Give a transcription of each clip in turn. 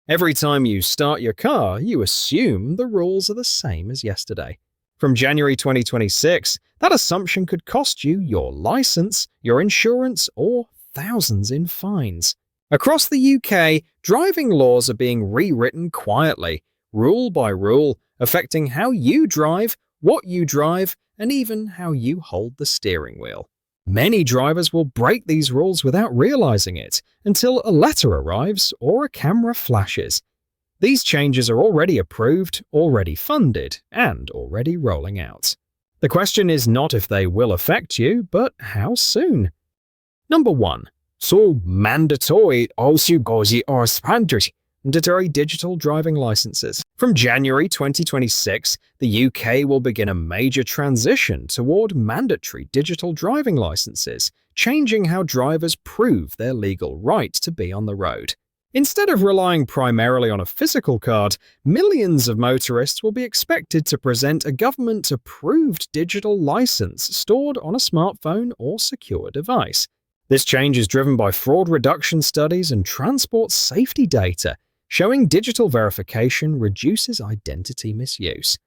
Every time you start your car, you assume the rules are the same as yesterday. From January 2026, that assumption could cost you your license, your insurance, or thousands in fines. Across the UK, driving laws are being rewritten quietly, rule by rule, affecting how you drive, what you drive, and even how you hold the steering wheel. Many drivers will break these rules without realizing it until a letter arrives or a camera flashes. These changes are already approved, already funded, and already rolling out. The question is not if they will affect you, but how soon. Number 1. So mandatory mandatory digital driving licenses. From January 2026, the UK will begin a major transition toward mandatory digital driving licenses, changing how drivers prove their legal right to be on the road. Instead of relying primarily on a physical card, millions of motorists will be expected to present a government-approved digital license stored on a smartphone or secure device. This change is driven by fraud reduction studies and transport safety data, showing digital verification reduces identity misuse.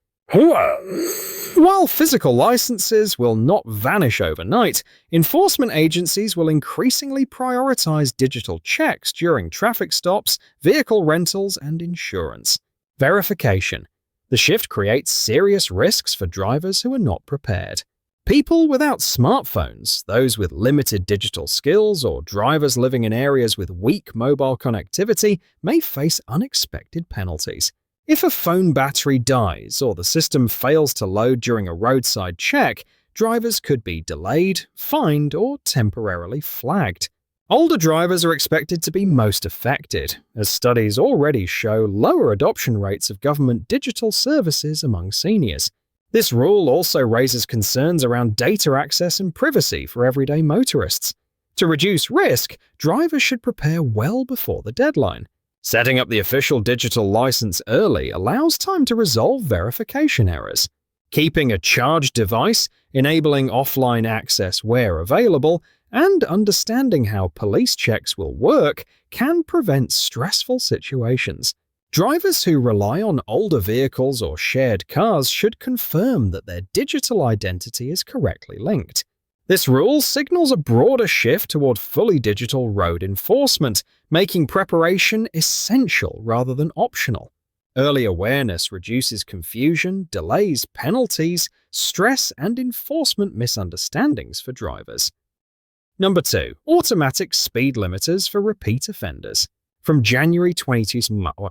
While physical licenses will not vanish overnight, enforcement agencies will increasingly prioritize digital checks during traffic stops, vehicle rentals, and insurance. Verification. The shift creates serious risks for drivers who are not prepared. People without smartphones, those with limited digital skills, or drivers living in areas with weak mobile connectivity may face unexpected penalties. If a phone battery dies or the system fails to load during a roadside check, drivers could be delayed, fined, or temporarily flagged. Older drivers are expected to be most affected, as studies already show lower adoption rates of government digital services among seniors. This rule also raises concerns around data access and privacy for everyday motorists. To reduce risk, drivers should prepare well before the deadline. Setting up the official digital license early allows time to resolve verification errors. Keeping a charged device, enabling offline access where available, and understanding how police checks will work can prevent stressful situations. Drivers who rely on older vehicles or shared cars should confirm that their digital identity is correctly linked. This rule signals a broader shift toward fully digital road enforcement, making preparation essential rather than optional. Early awareness reduces confusion, delays, penalties, stress, and enforcement misunderstandings for drivers. Number 2. Automatic speed limiters for repeat offenders. From January 2022,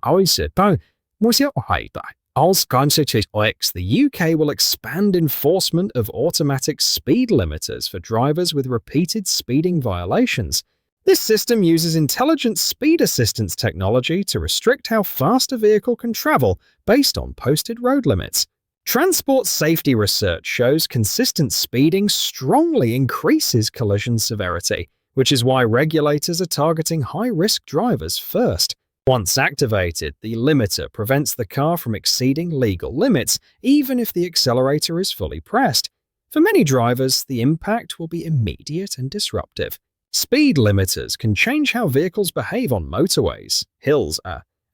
the UK will expand enforcement of automatic speed limiters for drivers with repeated speeding violations. This system uses intelligent speed assistance technology to restrict how fast a vehicle can travel based on posted road limits. Transport safety research shows consistent speeding strongly increases collision severity, which is why regulators are targeting high-risk drivers first. Once activated, the limiter prevents the car from exceeding legal limits, even if the accelerator is fully pressed. For many drivers, the impact will be immediate and disruptive. Speed limiters can change how vehicles behave on motorways, hills,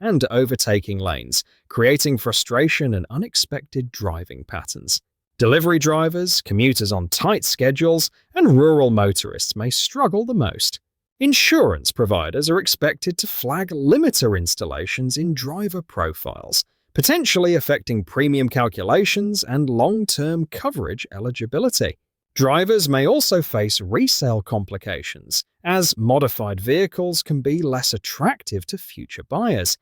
and overtaking lanes, creating frustration and unexpected driving patterns. Delivery drivers, commuters on tight schedules, and rural motorists may struggle the most. Insurance providers are expected to flag limiter installations in driver profiles, potentially affecting premium calculations and long-term coverage eligibility. Drivers may also face resale complications, as modified vehicles can be less attractive to future buyers.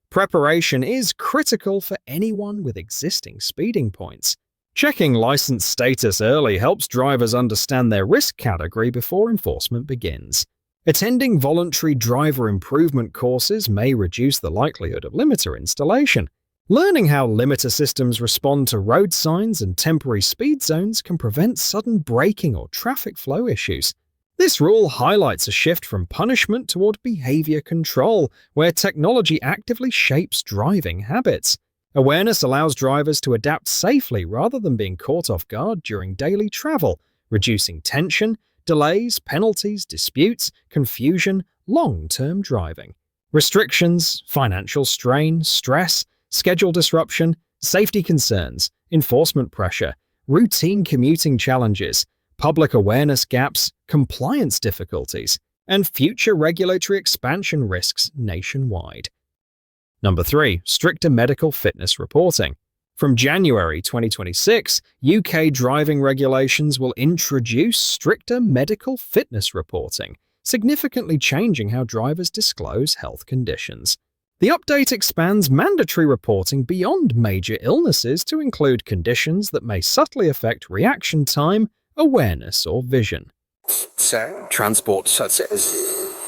Preparation is critical for anyone with existing speeding points. Checking license status early helps drivers understand their risk category before enforcement begins. Attending voluntary driver improvement courses may reduce the likelihood of limiter installation. Learning how limiter systems respond to road signs and temporary speed zones can prevent sudden braking or traffic flow issues. This rule highlights a shift from punishment toward behavior control, where technology actively shapes driving habits. Awareness allows drivers to adapt safely rather than being caught off guard during daily travel, reducing tension, delays, penalties, disputes, confusion, long-term driving. Restrictions, financial strain, stress, schedule disruption, safety concerns, enforcement pressure, routine commuting challenges, public awareness gaps, compliance difficulties, and future regulatory expansion risks nationwide. Number 3. Stricter medical fitness reporting. From January 2026, UK driving regulations will introduce stricter medical fitness reporting, significantly changing how drivers disclose health conditions. The update expands mandatory reporting beyond major illnesses to include conditions that may subtly affect reaction time, awareness, or vision. Transport such as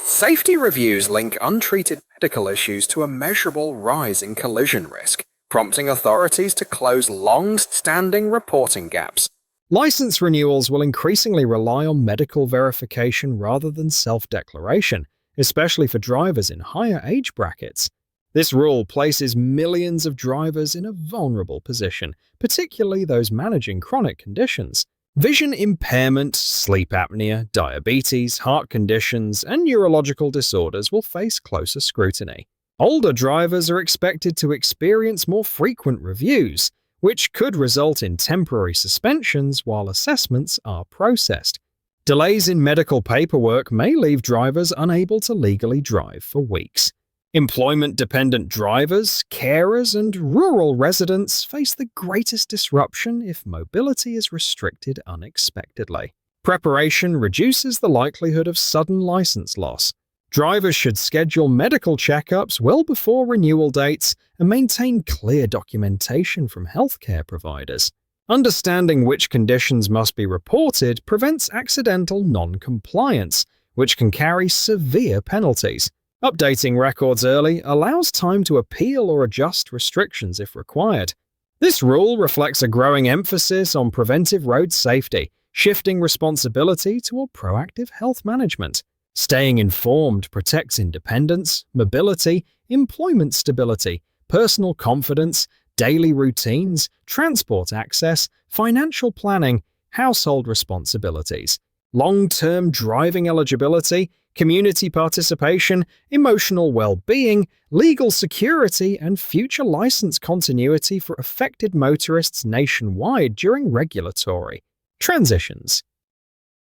safety reviews link untreated medical issues to a measurable rise in collision risk, prompting authorities to close long-standing reporting gaps. License renewals will increasingly rely on medical verification rather than self-declaration, especially for drivers in higher age brackets. This rule places millions of drivers in a vulnerable position, particularly those managing chronic conditions. Vision impairment, sleep apnea, diabetes, heart conditions, and neurological disorders will face closer scrutiny. Older drivers are expected to experience more frequent reviews, which could result in temporary suspensions while assessments are processed. Delays in medical paperwork may leave drivers unable to legally drive for weeks. Employment-dependent drivers, carers, and rural residents face the greatest disruption if mobility is restricted unexpectedly. Preparation reduces the likelihood of sudden license loss. Drivers should schedule medical checkups well before renewal dates and maintain clear documentation from healthcare providers. Understanding which conditions must be reported prevents accidental non-compliance, which can carry severe penalties. Updating records early allows time to appeal or adjust restrictions if required. This rule reflects a growing emphasis on preventive road safety, shifting responsibility toward proactive health management. Staying informed protects independence, mobility, employment stability, personal confidence, daily routines, transport access, financial planning, household responsibilities, long-term driving eligibility, community participation, emotional well-being, legal security, and future license continuity for affected motorists nationwide during regulatory transitions.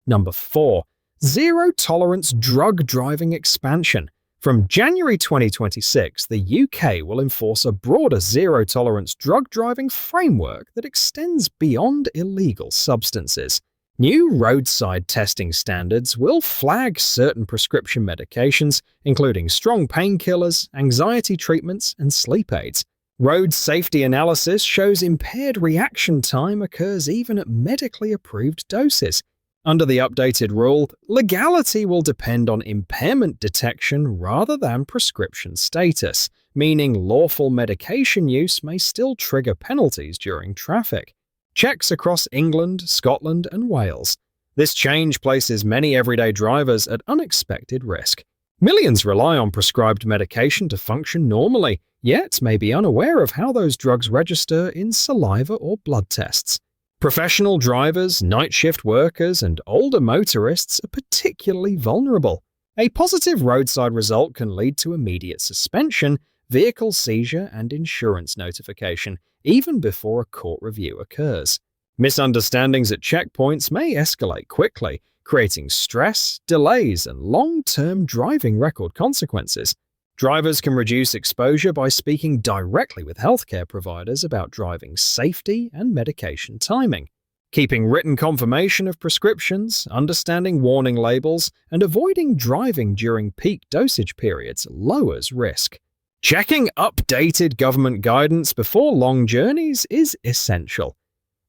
Number 4. Zero-tolerance drug driving expansion. From January 2026, the UK will enforce a broader zero-tolerance drug driving framework that extends beyond illegal substances. New roadside testing standards will flag certain prescription medications, including strong painkillers, anxiety treatments, and sleep aids. Road safety analysis shows impaired reaction time occurs even at medically approved doses. Under the updated rule, legality will depend on impairment detection rather than prescription status, meaning lawful medication use may still trigger penalties during traffic. Checks across England, Scotland, and Wales. This change places many everyday drivers at unexpected risk. Millions rely on prescribed medication to function normally, yet may be unaware of how those drugs register in saliva or blood tests. Professional drivers, night shift workers, and older motorists are particularly vulnerable. A positive roadside result can lead to immediate suspension, vehicle seizure, and insurance notification, even before a court review occurs. Misunderstandings at checkpoints may escalate quickly, creating stress, delays, and long-term driving record consequences. Drivers can reduce exposure by speaking directly with healthcare providers about driving safety and medication timing. Keeping written confirmation of prescriptions, understanding warning labels, and avoiding driving during peak dosage periods lowers risk. Checking updated government guidance before long journeys is essential.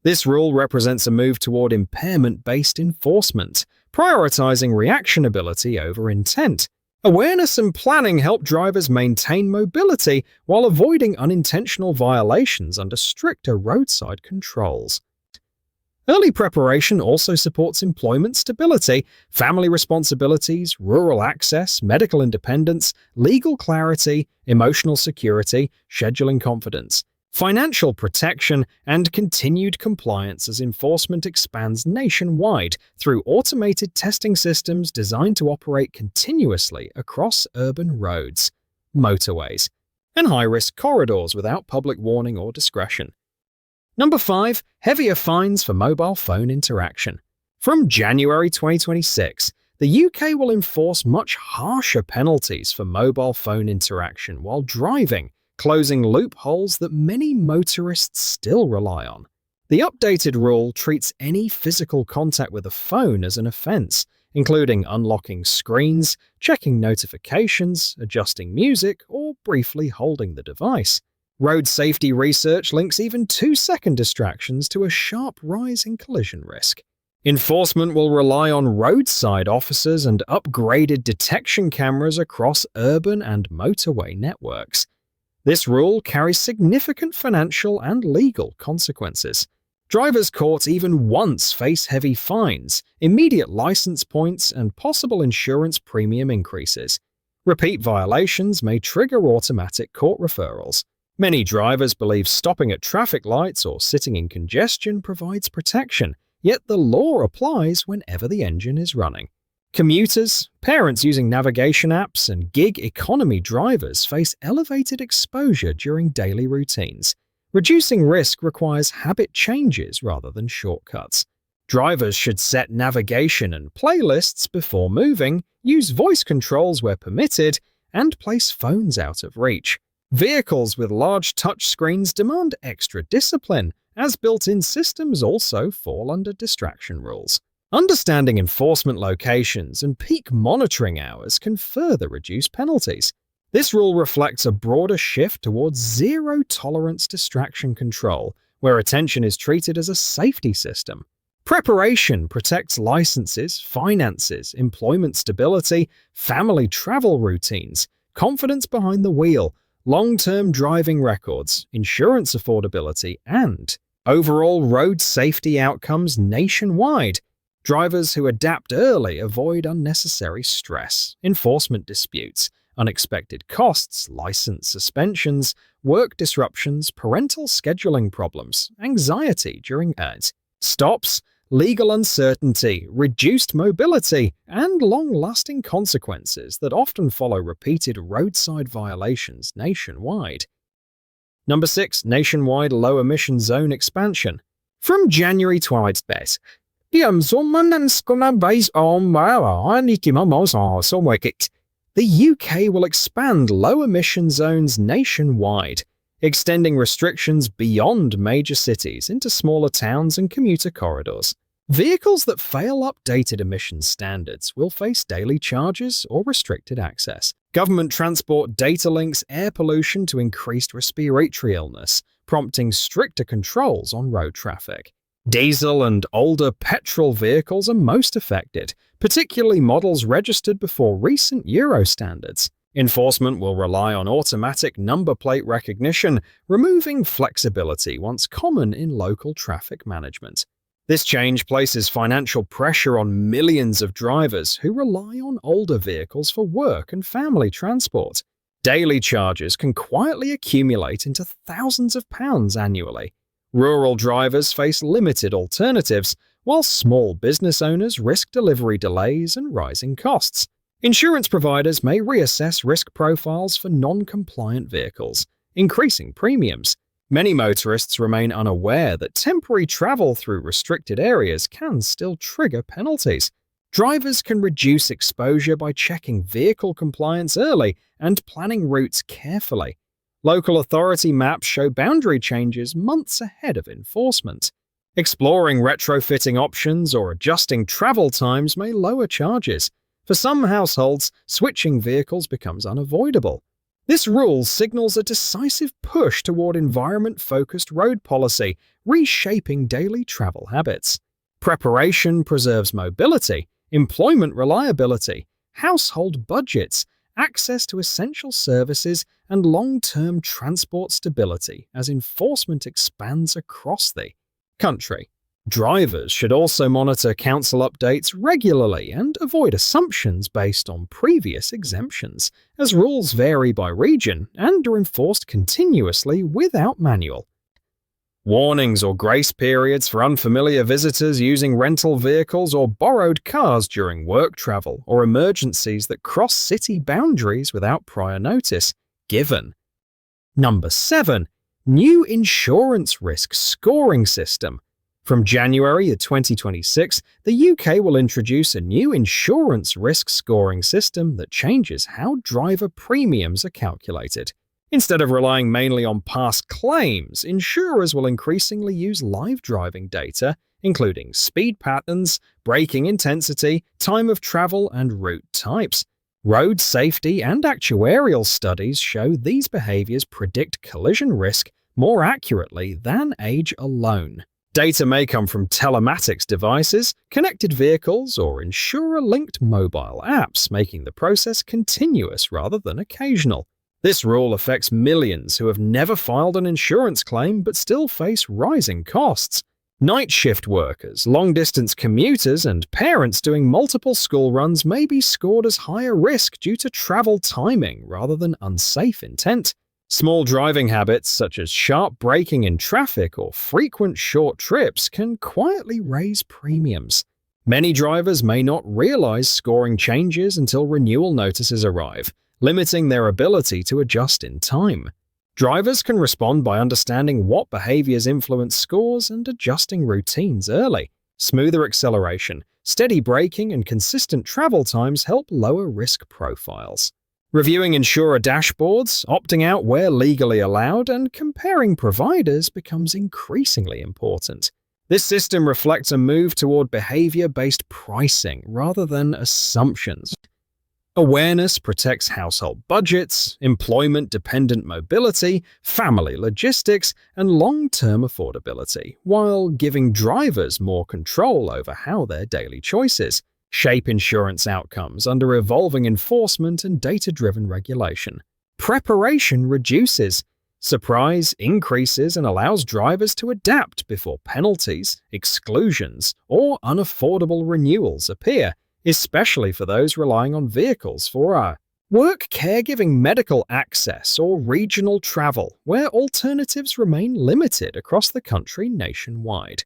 This rule represents a move toward impairment-based enforcement, prioritizing reactionability over intent. Awareness and planning help drivers maintain mobility while avoiding unintentional violations under stricter roadside controls. Early preparation also supports employment stability, family responsibilities, rural access, medical independence, legal clarity, emotional security, scheduling confidence, financial protection, and continued compliance as enforcement expands nationwide through automated testing systems designed to operate continuously across urban roads. motorways, and high-risk corridors without public warning or discretion. Number 5. Heavier fines for mobile phone interaction. From January 2026, the UK will enforce much harsher penalties for mobile phone interaction while driving, closing loopholes that many motorists still rely on. The updated rule treats any physical contact with a phone as an offence, including unlocking screens, checking notifications, adjusting music, or briefly holding the device. Road safety research links even 2-second distractions to a sharp rise in collision risk. Enforcement will rely on roadside officers and upgraded detection cameras across urban and motorway networks. This rule carries significant financial and legal consequences. Drivers caught even once face heavy fines, immediate license points, and possible insurance premium increases. Repeat violations may trigger automatic court referrals. Many drivers believe stopping at traffic lights or sitting in congestion provides protection, yet the law applies whenever the engine is running. Commuters, parents using navigation apps, and gig economy drivers face elevated exposure during daily routines. Reducing risk requires habit changes rather than shortcuts. Drivers should set navigation and playlists before moving, use voice controls where permitted, and place phones out of reach. Vehicles with large touchscreens demand extra discipline, as built-in systems also fall under distraction rules. Understanding enforcement locations and peak monitoring hours can further reduce penalties. This rule reflects a broader shift towards zero-tolerance distraction control, where attention is treated as a safety system. Preparation protects licenses, finances, employment stability, family travel routines, confidence behind the wheel, long-term driving records, insurance affordability, and overall road safety outcomes nationwide. Drivers who adapt early avoid unnecessary stress, enforcement disputes, unexpected costs, license suspensions, work disruptions, parental scheduling problems, anxiety during ads, stops, legal uncertainty, reduced mobility, and long-lasting consequences that often follow repeated roadside violations nationwide. Number 6. Nationwide low-emission zone expansion. From January 2026, the UK will expand low-emission zones nationwide, extending restrictions beyond major cities into smaller towns and commuter corridors. Vehicles that fail updated emission standards will face daily charges or restricted access. Government transport data links air pollution to increased respiratory illness, prompting stricter controls on road traffic. Diesel and older petrol vehicles are most affected, particularly models registered before recent Euro standards. Enforcement will rely on automatic number plate recognition, removing flexibility once common in local traffic management. This change places financial pressure on millions of drivers who rely on older vehicles for work and family transport. Daily charges can quietly accumulate into thousands of pounds annually. Rural drivers face limited alternatives, while small business owners risk delivery delays and rising costs. Insurance providers may reassess risk profiles for non-compliant vehicles, increasing premiums. Many motorists remain unaware that temporary travel through restricted areas can still trigger penalties. Drivers can reduce exposure by checking vehicle compliance early and planning routes carefully. Local authority maps show boundary changes months ahead of enforcement. Exploring retrofitting options or adjusting travel times may lower charges. For some households, switching vehicles becomes unavoidable. This rule signals a decisive push toward environment-focused road policy, reshaping daily travel habits. Preparation preserves mobility, employment reliability, household budgets, access to essential services, and long-term transport stability as enforcement expands across the country. Drivers should also monitor council updates regularly and avoid assumptions based on previous exemptions, as rules vary by region and are enforced continuously without manual. Warnings or grace periods for unfamiliar visitors using rental vehicles or borrowed cars during work travel or emergencies that cross city boundaries without prior notice given. Number 7. New insurance risk scoring system. From January 2026, the UK will introduce a new insurance risk scoring system that changes how driver premiums are calculated. Instead of relying mainly on past claims, insurers will increasingly use live driving data, including speed patterns, braking intensity, time of travel, and route types. Road safety and actuarial studies show these behaviors predict collision risk more accurately than age alone. Data may come from telematics devices, connected vehicles, or insurer-linked mobile apps, making the process continuous rather than occasional. This rule affects millions who have never filed an insurance claim but still face rising costs. Night shift workers, long-distance commuters, and parents doing multiple school runs may be scored as higher risk due to travel timing rather than unsafe intent. Small driving habits such as sharp braking in traffic or frequent short trips can quietly raise premiums. Many drivers may not realize scoring changes until renewal notices arrive, limiting their ability to adjust in time. Drivers can respond by understanding what behaviors influence scores and adjusting routines early. Smoother acceleration, steady braking, and consistent travel times help lower risk profiles. Reviewing insurer dashboards, opting out where legally allowed, and comparing providers becomes increasingly important. This system reflects a move toward behavior-based pricing rather than assumptions. Awareness protects household budgets, employment-dependent mobility, family logistics, and long-term affordability, while giving drivers more control over how their daily choices shape insurance outcomes under evolving enforcement and data-driven regulation. Preparation reduces. Surprise increases and allows drivers to adapt before penalties, exclusions, or unaffordable renewals appear, especially for those relying on vehicles for work, caregiving, medical access, or regional travel, where alternatives remain limited across the country nationwide.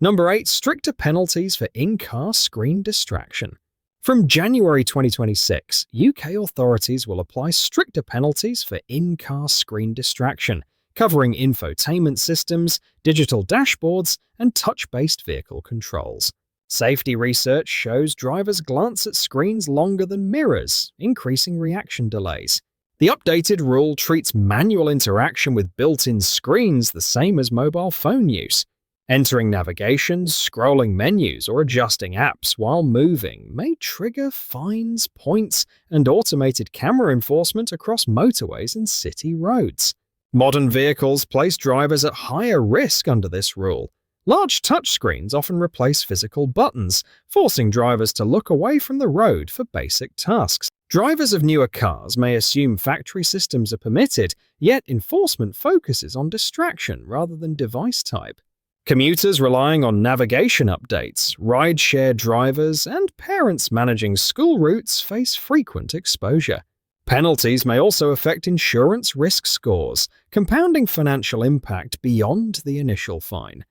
Number 8. Stricter penalties for in-car screen distraction. From January 2026, UK authorities will apply stricter penalties for in-car screen distraction, covering infotainment systems, digital dashboards, and touch-based vehicle controls. Safety research shows drivers glance at screens longer than mirrors, increasing reaction delays. The updated rule treats manual interaction with built-in screens the same as mobile phone use. Entering navigation, scrolling menus, or adjusting apps while moving may trigger fines, points, and automated camera enforcement across motorways and city roads. Modern vehicles place drivers at higher risk under this rule. Large touchscreens often replace physical buttons, forcing drivers to look away from the road for basic tasks. Drivers of newer cars may assume factory systems are permitted, yet enforcement focuses on distraction rather than device type. Commuters relying on navigation updates, ride-share drivers, and parents managing school routes face frequent exposure. Penalties may also affect insurance risk scores, compounding financial impact beyond the initial fine.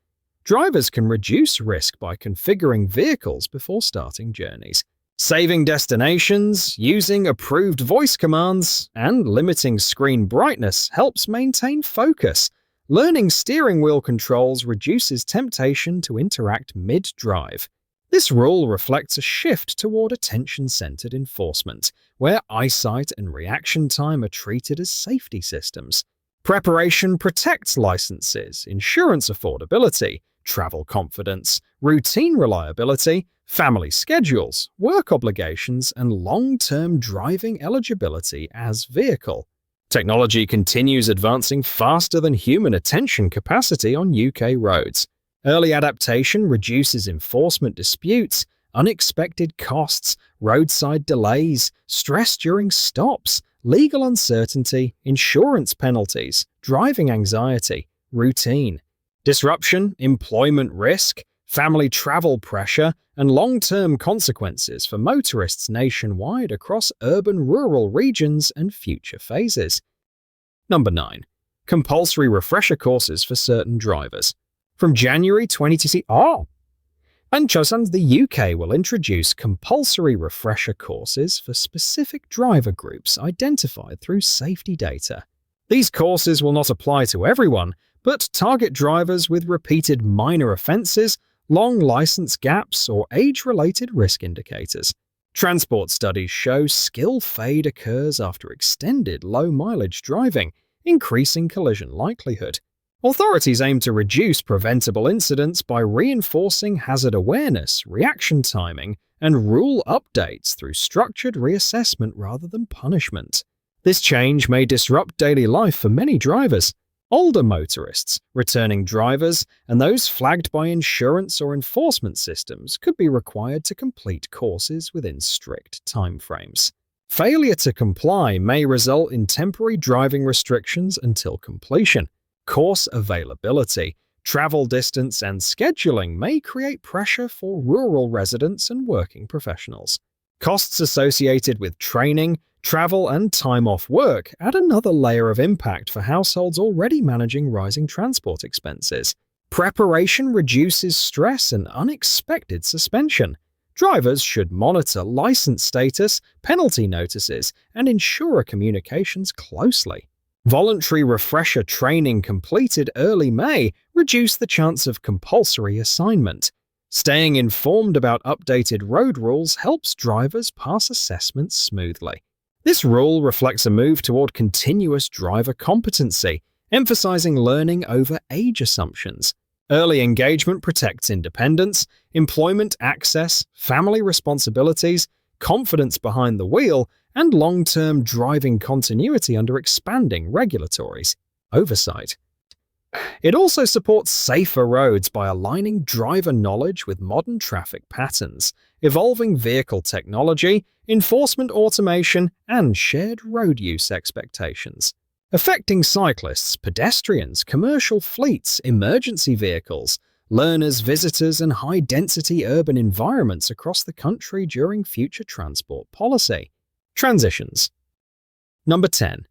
Drivers can reduce risk by configuring vehicles before starting journeys, saving destinations, using approved voice commands, and limiting screen brightness helps maintain focus. Learning steering wheel controls reduces temptation to interact mid-drive. This rule reflects a shift toward attention-centered enforcement, where eyesight and reaction time are treated as safety systems. Preparation protects licenses, insurance affordability, travel confidence, routine reliability, family schedules, work obligations, and long-term driving eligibility as vehicle. Technology continues advancing faster than human attention capacity on UK roads. Early adaptation reduces enforcement disputes, unexpected costs, roadside delays, stress during stops, legal uncertainty, insurance penalties, driving anxiety, routine. Disruption, employment risk, family travel pressure, and long-term consequences for motorists nationwide across urban-rural regions and future phases. Number 9. compulsory refresher courses for certain drivers. From January 2020, the UK will introduce compulsory refresher courses for specific driver groups identified through safety data. These courses will not apply to everyone, but target drivers with repeated minor offences, long licence gaps, or age-related risk indicators. Transport studies show skill fade occurs after extended low-mileage driving, increasing collision likelihood. Authorities aim to reduce preventable incidents by reinforcing hazard awareness, reaction timing, and rule updates through structured reassessment rather than punishment. This change may disrupt daily life for many drivers. Older motorists, returning drivers, and those flagged by insurance or enforcement systems could be required to complete courses within strict timeframes. Failure to comply may result in temporary driving restrictions until completion. Course availability, travel distance, and scheduling may create pressure for rural residents and working professionals. Costs associated with training, travel, and time off work add another layer of impact for households already managing rising transport expenses. Preparation reduces stress and unexpected suspension. Drivers should monitor license status, penalty notices, and insurer communications closely. Voluntary refresher training completed early May reduced the chance of compulsory assignment. Staying informed about updated road rules helps drivers pass assessments smoothly. This rule reflects a move toward continuous driver competency, emphasizing learning over age assumptions. Early engagement protects independence, employment access, family responsibilities, confidence behind the wheel, and long-term driving continuity under expanding regulatory oversight. It also supports safer roads by aligning driver knowledge with modern traffic patterns, evolving vehicle technology, enforcement automation, and shared road use expectations. Affecting cyclists, pedestrians, commercial fleets, emergency vehicles, learners, visitors, and high-density urban environments across the country during future transport policy. Transitions. Number 10.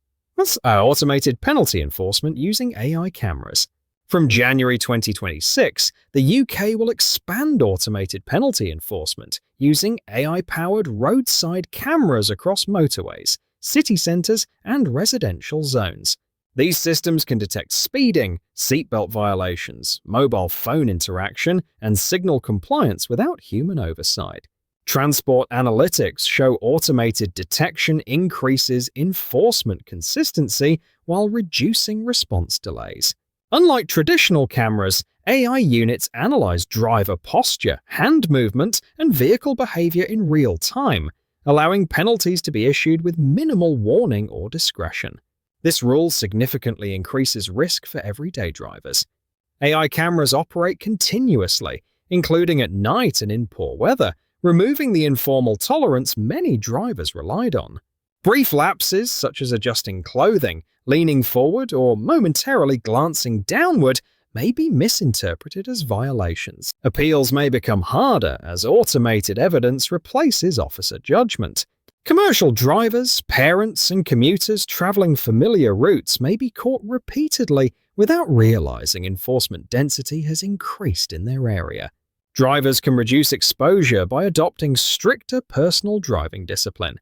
Automated penalty enforcement using AI cameras. From January 2026, the UK will expand automated penalty enforcement using AI-powered roadside cameras across motorways, city centres, and residential zones. These systems can detect speeding, seatbelt violations, mobile phone interaction, and signal compliance without human oversight. Transport analytics show automated detection increases enforcement consistency while reducing response delays. Unlike traditional cameras, AI units analyze driver posture, hand movement, and vehicle behavior in real time, allowing penalties to be issued with minimal warning or discretion. This rule significantly increases risk for everyday drivers. AI cameras operate continuously, including at night and in poor weather, removing the informal tolerance many drivers relied on. Brief lapses, such as adjusting clothing, leaning forward, or momentarily glancing downward, may be misinterpreted as violations. Appeals may become harder as automated evidence replaces officer judgment. Commercial drivers, parents, and commuters traveling familiar routes may be caught repeatedly without realizing enforcement density has increased in their area. Drivers can reduce exposure by adopting stricter personal driving discipline.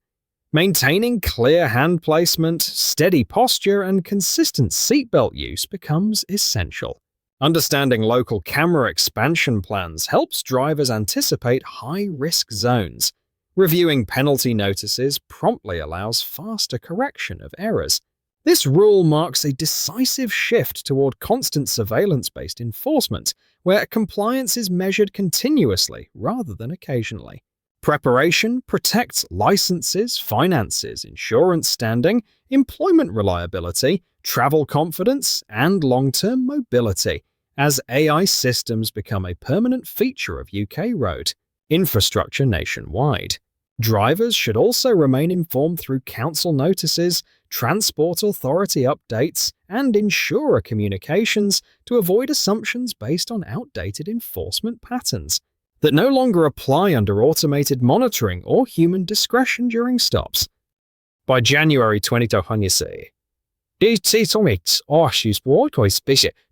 Maintaining clear hand placement, steady posture, and consistent seatbelt use becomes essential. Understanding local camera expansion plans helps drivers anticipate high-risk zones. Reviewing penalty notices promptly allows faster correction of errors. This rule marks a decisive shift toward constant surveillance-based enforcement, where compliance is measured continuously rather than occasionally. Preparation protects licenses, finances, insurance standing, employment reliability, travel confidence, and long-term mobility, as AI systems become a permanent feature of UK road infrastructure nationwide. Drivers should also remain informed through council notices, transport authority updates, and insurer communications to avoid assumptions based on outdated enforcement patterns that no longer apply under automated monitoring or human discretion during stops. By January 2026,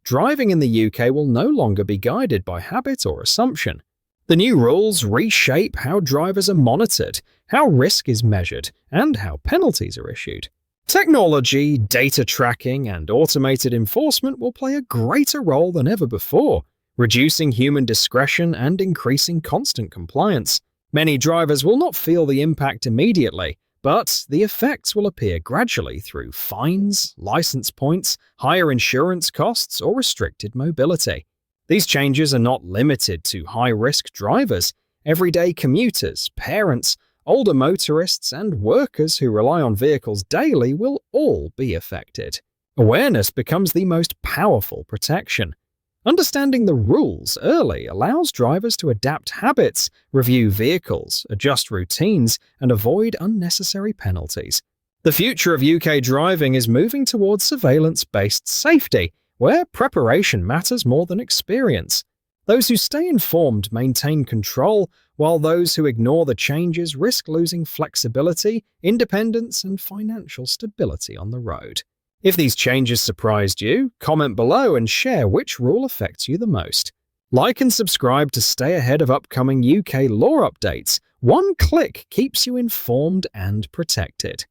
Driving in the UK will no longer be guided by habit or assumption. The new rules reshape how drivers are monitored, how risk is measured, and how penalties are issued. Technology, data tracking, and automated enforcement will play a greater role than ever before, reducing human discretion and increasing constant compliance. Many drivers will not feel the impact immediately, but the effects will appear gradually through fines, license points, higher insurance costs, or restricted mobility. These changes are not limited to high-risk drivers. Everyday commuters, parents, older motorists, and workers who rely on vehicles daily will all be affected. Awareness becomes the most powerful protection. Understanding the rules early allows drivers to adapt habits, review vehicles, adjust routines, and avoid unnecessary penalties. The future of UK driving is moving towards surveillance-based safety, where preparation matters more than experience. Those who stay informed maintain control, while those who ignore the changes risk losing flexibility, independence, and financial stability on the road. If these changes surprised you, comment below and share which rule affects you the most. Like and subscribe to stay ahead of upcoming UK law updates. One click keeps you informed and protected.